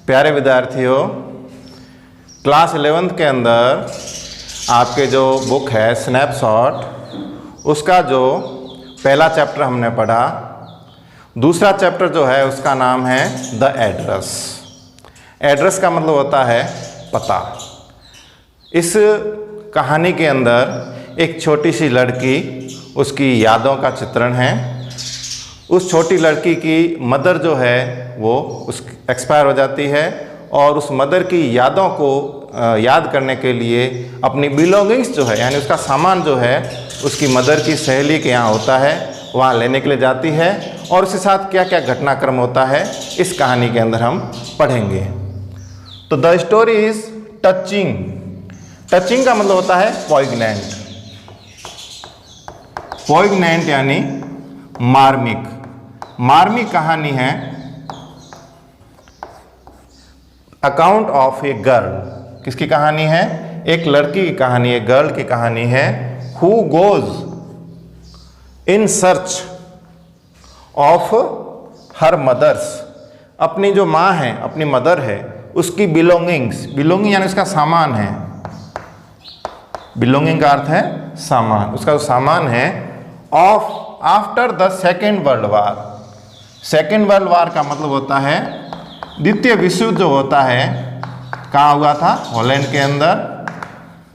प्यारे विद्यार्थियों, class 11th के अंदर आपके जो बुक है स्नैपशॉट, उसका जो पहला चैप्टर हमने पढ़ा, दूसरा चैप्टर जो है उसका नाम है द एड्रेस। एड्रेस का मतलब होता है पता। इस कहानी के अंदर एक छोटी सी लड़की, उसकी यादों का चित्रण है। उस छोटी लड़की की मदर जो है वो एक्सपायर हो जाती है और उस मदर की यादों को याद करने के लिए अपनी बिलोंगिंग्स जो है, यानी उसका सामान जो है उसकी मदर की सहेली के यहाँ होता है, वहाँ लेने के लिए जाती है। और उसके साथ क्या क्या घटनाक्रम होता है इस कहानी के अंदर हम पढ़ेंगे। तो the story is touching. Touching का मतलब होता है पॉइग्नेंट। पॉइग्नेंट यानी मार्मिक। मार्मिक कहानी है अकाउंट ऑफ ए गर्ल। किसकी कहानी है? एक लड़की की कहानी है, गर्ल की कहानी है। Who goes in search of her mother's. अपनी जो माँ है, अपनी मदर है, उसकी बिलोंगिंग्स। बिलोंगिंग यानी उसका सामान है। बिलोंगिंग का अर्थ है सामान। उसका जो सामान है of after the second world war. Second world war का मतलब होता है द्वितीय विश्व युद्ध जो होता है, कहाँ हुआ था? हॉलैंड के अंदर।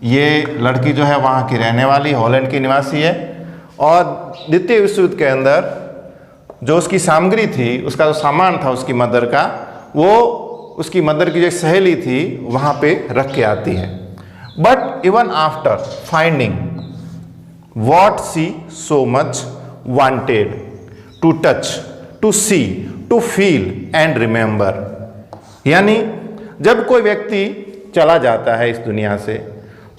ये लड़की जो है वहाँ की रहने वाली, हॉलैंड की निवासी है। और द्वितीय विश्व युद्ध के अंदर जो उसकी सामग्री थी, उसका जो सामान था उसकी मदर का, वो उसकी मदर की जो सहेली थी वहाँ पे रख के आती है। But even after finding what she so much wanted to touch, to see, to feel and remember। यानी जब कोई व्यक्ति चला जाता है इस दुनिया से,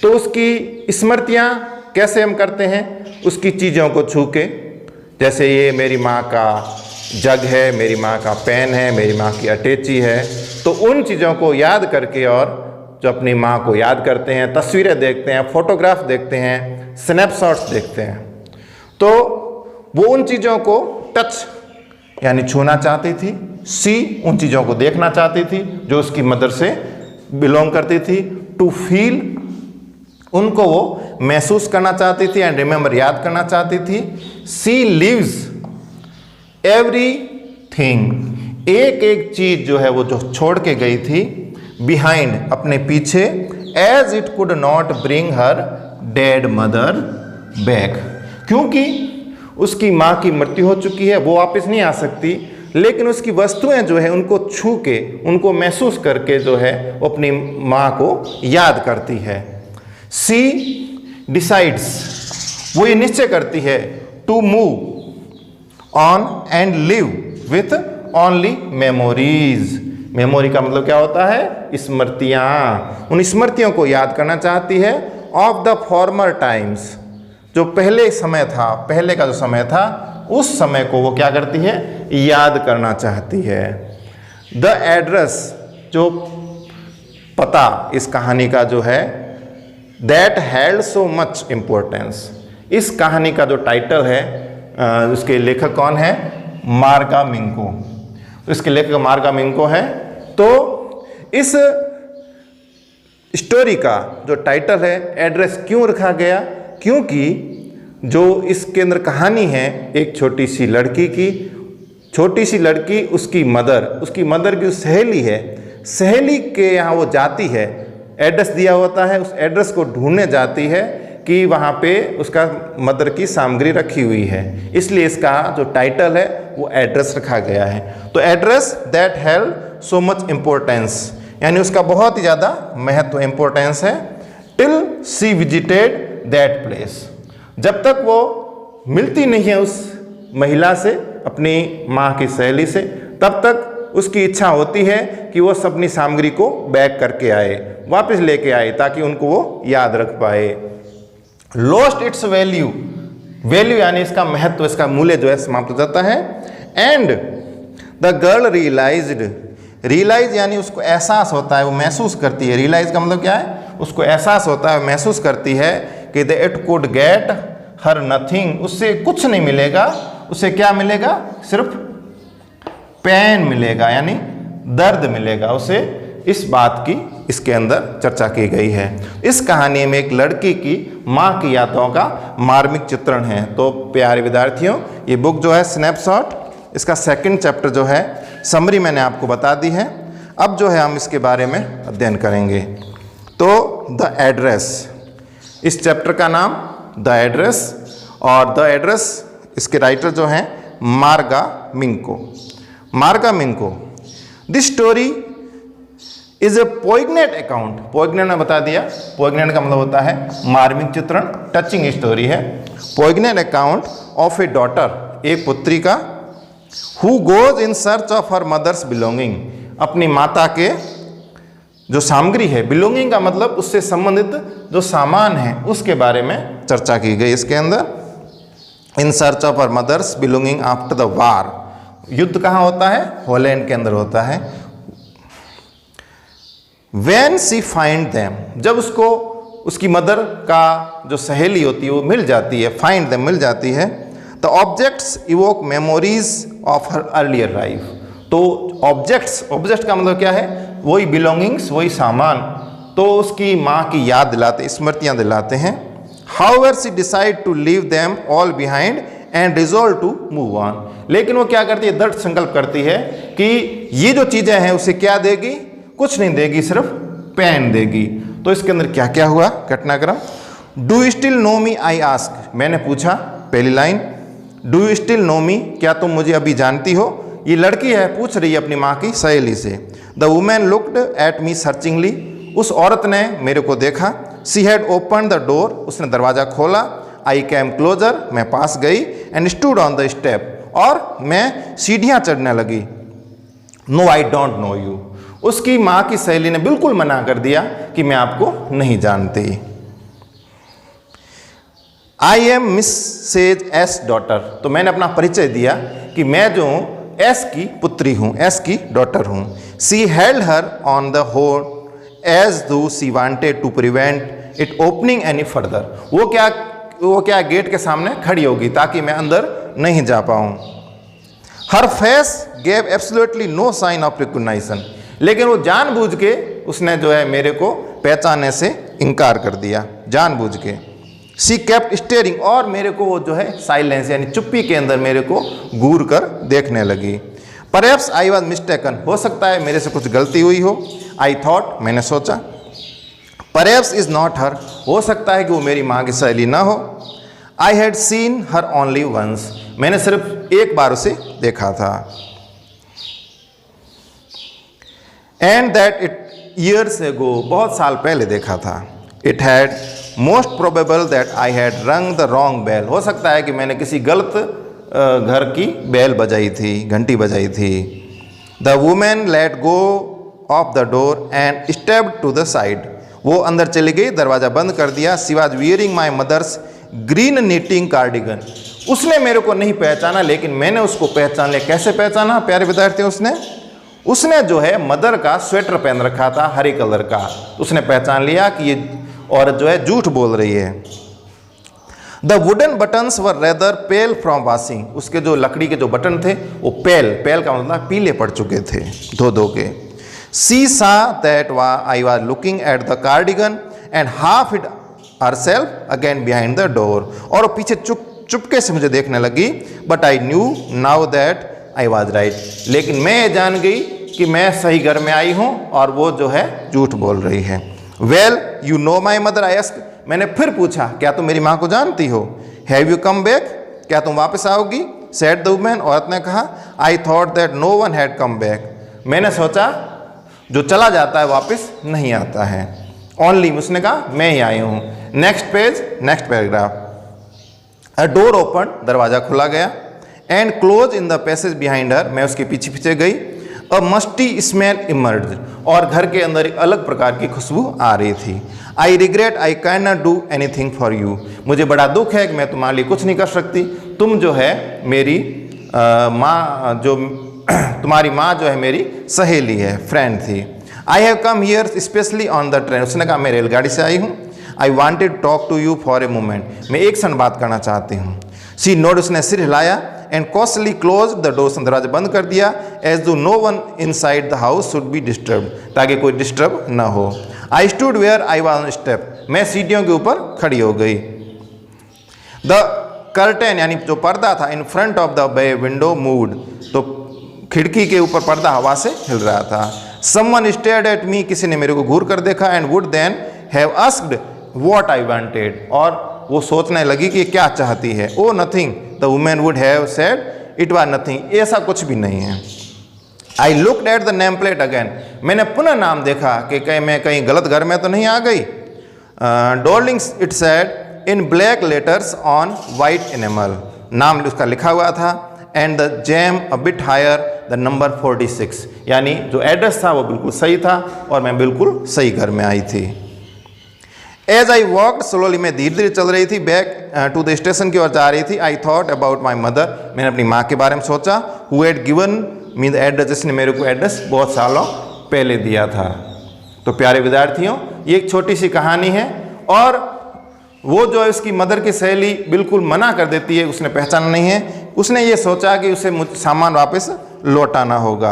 तो उसकी स्मृतियाँ कैसे हम करते हैं? उसकी चीज़ों को छू के। जैसे ये मेरी माँ का जग है, मेरी माँ का पेन है, मेरी माँ की अटैची है। तो उन चीज़ों को याद करके, और जो अपनी माँ को याद करते हैं, तस्वीरें देखते हैं, फोटोग्राफ देखते हैं, स्नैपशॉट्स देखते हैं, तो वो उन चीज़ों को टच यानी छूना चाहती थी। सी उन चीज़ों को देखना चाहती थी जो उसकी मदर से बिलोंग करती थी। टू फील उनको वो महसूस करना चाहती थी। एंड रिमेंबर याद करना चाहती थी। सी लिव्स एवरीथिंग एक एक चीज़ जो है वो जो छोड़ के गई थी बिहाइंड अपने पीछे। As it could not bring her dead mother back. क्योंकि उसकी माँ की मृत्यु हो चुकी है, वो वापस नहीं आ सकती, लेकिन उसकी वस्तुएं जो है उनको छू के, उनको महसूस करके जो है वो अपनी माँ को याद करती है। सी डिसाइड्स वो ये निश्चय करती है to move on and live with only memories. Memory का मतलब क्या होता है? स्मृतियाँ। उन स्मृतियों को याद करना चाहती है। ऑफ द फॉर्मर टाइम्स, जो पहले समय था, पहले का जो समय था, उस समय को वो क्या करती है? याद करना चाहती है। द एड्रेस जो पता इस कहानी का जो है, that held so much importance. इस कहानी का जो टाइटल है, उसके लेखक कौन है? मार्गा मिंको। इसके लेखक मार्गा मिंको है। तो इस स्टोरी का जो टाइटल है एड्रेस क्यों रखा गया? क्योंकि जो इसके अंदर कहानी है एक छोटी सी लड़की की। छोटी सी लड़की, उसकी मदर की सहेली है, सहेली के यहाँ वो जाती है। एड्रेस दिया होता है, उस एड्रेस को ढूंढने जाती है कि वहाँ पे उसका मदर की सामग्री रखी हुई है। इसलिए इसका जो टाइटल है वो एड्रेस रखा गया है। तो address that held so much importance, यानी उसका बहुत ही ज़्यादा महत्व, इम्पोर्टेंस है। Till she visited that place, जब तक वो मिलती नहीं है उस महिला से, अपनी माँ की सहेली से, तब तक उसकी इच्छा होती है कि वो अपनी सामग्री को बैक करके आए, वापस लेके आए, ताकि उनको वो याद रख पाए। लॉस्ट इट्स वैल्यू, वैल्यू यानी इसका महत्व, इसका मूल्य जो है समाप्त हो जाता है। एंड द गर्ल रियलाइज यानी उसको एहसास होता है, वो महसूस करती है। रियलाइज का मतलब क्या है? उसको एहसास होता है, महसूस करती है कि the it could get her nothing, उससे कुछ नहीं मिलेगा। उसे क्या मिलेगा? सिर्फ पेन मिलेगा, यानी दर्द मिलेगा उसे। इस बात की इसके अंदर चर्चा की गई है। इस कहानी में एक लड़की की माँ की यादों का मार्मिक चित्रण है। तो प्यारे विद्यार्थियों, ये बुक जो है स्नैपशॉट, इसका सेकंड चैप्टर जो है समरी मैंने आपको बता दी है। अब जो है हम इसके बारे में अध्ययन करेंगे। तो द एड्रेस, इस चैप्टर का नाम द एड्रेस, और द एड्रेस इसके राइटर जो हैं Marga Minco. Marga Minco, this story is a poignant account. Poignant ने बता दिया, पोइग्नेट का मतलब होता है मार्मिक चित्रण, टचिंग स्टोरी है। Poignant account of a daughter, एक पुत्री का, who goes in search of her mother's belonging, अपनी माता के जो सामग्री है, बिलोंगिंग का मतलब उससे संबंधित जो सामान है उसके बारे में चर्चा की गई इसके अंदर। In search of her mother's belonging after the war, युद्ध कहाँ होता है? हॉलैंड के अंदर होता है। When she find them, जब उसको उसकी मदर का जो सहेली होती है वो मिल जाती है, find them मिल जाती है, the objects evoke memories of her earlier life। तो ऑब्जेक्ट का मतलब क्या है? वही बिलोंगिंग्स, वही सामान, तो उसकी माँ की याद दिलाते, स्मृतियाँ दिलाते हैं। However she decide to leave them all behind and resolve to move on, लेकिन वो क्या करती है? दृढ़ संकल्प करती है कि ये जो चीज़ें हैं उसे क्या देगी? कुछ नहीं देगी, सिर्फ पेन देगी। तो इसके अंदर क्या क्या हुआ घटनाक्रम? Do you still know me, I ask, मैंने पूछा, पहली line, do you still know me, क्या तुम मुझे अभी जानती हो? ये लड़की है, पूछ रही है अपनी माँ की सहेली से। The women looked at me searchingly, उस औरत ने मेरे को देखा। She had open the door, उसने दरवाज़ा खोला। आई कैम क्लोजर, मैं पास गई। And stood on the step, और मैं सीढ़ियाँ चढ़ने लगी। No I don't know you, उसकी माँ की सहेली ने बिल्कुल मना कर दिया कि मैं आपको नहीं जानती। I am Mrs S daughter, तो मैंने अपना परिचय दिया कि मैं जो हूँ एस की पुत्री हूँ, एस की डॉटर हूँ। She held her on the hold as though she wanted to prevent it opening any further, वो क्या गेट के सामने खड़ी होगी ताकि मैं अंदर नहीं जा पाऊँ। Her face gave absolutely no sign of recognition, लेकिन वो जानबूझ के उसने जो है मेरे को पहचानने से इनकार कर दिया, जानबूझ के। सी केप्ट स्टेयरिंग, और मेरे को वो जो है साइलेंस यानी चुप्पी के अंदर मेरे को घूर कर देखने लगी। परहैप्स आई वॉज मिस्टेकन, हो सकता है मेरे से कुछ गलती हुई हो। आई थॉट, मैंने सोचा। परहैप्स इज नॉट हर, हो सकता है कि वो मेरी माँ की सहेली ना हो। I had seen her only once, मैंने सिर्फ एक बार उसे देखा था। And that it years ago, बहुत साल पहले देखा था। It had most probable that I had रंग द रॉन्ग बेल, हो सकता है कि मैंने किसी गलत घर की बेल बजाई थी, घंटी बजाई थी। The woman let go of the door and stepped to the side, वो अंदर चली गई, दरवाज़ा बंद कर दिया। She was wearing my mother's green knitting cardigan, उसने मेरे को नहीं पहचाना लेकिन मैंने उसको पहचान लिया। कैसे पहचाना प्यारे विद्यार्थी? उसने जो है मदर का स्वेटर पहन रखा था हरे कलर का, उसने पहचान लिया कि ये औरत जो है झूठ बोल रही है। The wooden buttons were rather pale from washing, उसके जो लकड़ी के जो बटन थे वो पेल का मतलब पीले पड़ चुके थे धो के। सी सा that I was looking at the cardigan and half it herself again behind the door, और वो पीछे चुपके से मुझे देखने लगी। But I knew now that I was right, लेकिन मैं ये जान गई कि मैं सही घर में आई हूँ और वो जो है झूठ बोल रही है। Well you know my mother, I asked, मैंने फिर पूछा, क्या तुम मेरी माँ को जानती हो? हैव यू कम बैक, क्या तुम वापस आओगी? सेड द वुमन, औरत ने कहा। I thought that no one had come back, मैंने सोचा जो चला जाता है वापस नहीं आता है। ओनली, उसने कहा मैं ही आई हूँ। Next page, next paragraph. अ डोर ओपन, दरवाज़ा खुला गया। And close in the passage behind her, मैं उसके पीछे पीछे गई। अ मस्टी स्मेल इमर्ज, और घर के अंदर एक अलग प्रकार की खुशबू आ रही थी। I regret I can not do anything for you, मुझे बड़ा दुख है कि मैं तुम्हारे लिए कुछ नहीं कर सकती, तुम जो है मेरी माँ, जो तुम्हारी माँ जो है मेरी सहेली है, फ्रेंड थी। I have come here specially on the train, उसने कहा मैं रेलगाड़ी से आई हूँ। I wanted talk to you for a moment, मैं एक क्षण बात करना चाहती हूँ। सी नोड, उसने सिर हिलाया। And cautiously close the doors, दरवाजा बंद कर दिया, as though no one inside the house should be disturb, ताकि कोई डिस्टर्ब ना हो। I stood where I was on step, मैं सीढ़ियों के ऊपर खड़ी हो गई। द कर्टेन यानी जो पर्दा था in front of the bay window moved, तो खिड़की के ऊपर पर्दा हवा से हिल रहा था। समवन स्टेयर्ड एट मी, किसी ने मेरे को घूर कर देखा, and would then have asked what I wanted, और वो सोचने लगी कि क्या चाहती है। Oh nothing, the woman would have said, it was nothing, ऐसा कुछ भी नहीं है। I looked at the name plate again, मैंने पुनः नाम देखा कि कहीं मैं कहीं गलत घर में तो नहीं आ गई। Dorlings it said in black letters on white animal, नाम उसका लिखा हुआ था, and the jamb a bit higher the number 46, यानी जो एड्रेस था वो बिल्कुल सही था और मैं बिल्कुल सही घर में आई थी। एज आई वॉकड स्लोली, मैं धीरे धीरे चल रही थी बैक टू द स्टेशन की ओर जा रही थी। I thought about my mother, मैंने अपनी माँ के बारे में सोचा, who had given me the address, जिसने मेरे को एड्रेस बहुत सालों पहले दिया था। तो प्यारे विद्यार्थियों, ये एक छोटी सी कहानी है, और वो जो है उसकी मदर की सहेली बिल्कुल मना कर देती है, उसने पहचाना नहीं है, उसने ये सोचा कि उसे सामान वापस लौटाना होगा।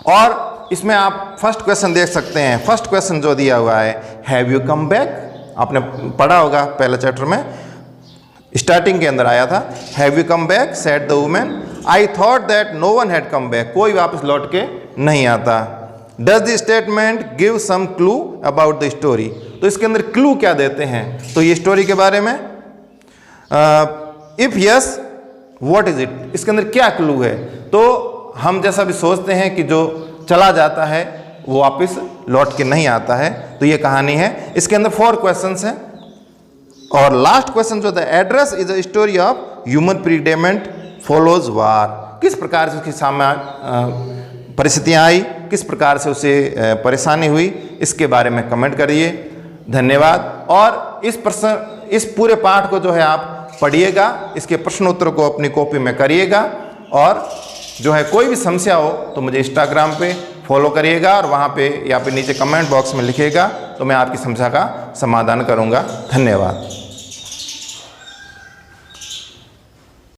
और इसमें आप फर्स्ट क्वेश्चन देख सकते हैं, फर्स्ट क्वेश्चन जो दिया हुआ है, हैव यू कम बैक, आपने पढ़ा होगा पहले चैप्टर में, स्टार्टिंग के अंदर आया था, have you come back said the woman, I thought that no one had come back, कोई वापस लौट के नहीं आता। Does the statement give some clue about the story, तो इसके अंदर क्लू क्या देते हैं, तो ये स्टोरी के बारे में, if yes what is it, इसके अंदर क्या क्लू है। तो हम जैसा भी सोचते हैं कि जो चला जाता है वो वापस लौट के नहीं आता है, तो ये कहानी है। इसके अंदर 4 क्वेश्चंस हैं, और लास्ट क्वेश्चन जो था, address is a story of human predicament follows war, किस प्रकार से उसकी सामने परिस्थितियाँ आई, किस प्रकार से उसे परेशानी हुई, इसके बारे में कमेंट करिए। धन्यवाद। और इस पूरे पाठ को जो है आप पढ़िएगा, इसके प्रश्नोत्तर को अपनी कॉपी में करिएगा, और जो है कोई भी समस्या हो तो मुझे इंस्टाग्राम पे फॉलो करिएगा, और वहाँ पे या फिर नीचे कमेंट बॉक्स में लिखिएगा, तो मैं आपकी समस्या का समाधान करूँगा। धन्यवाद।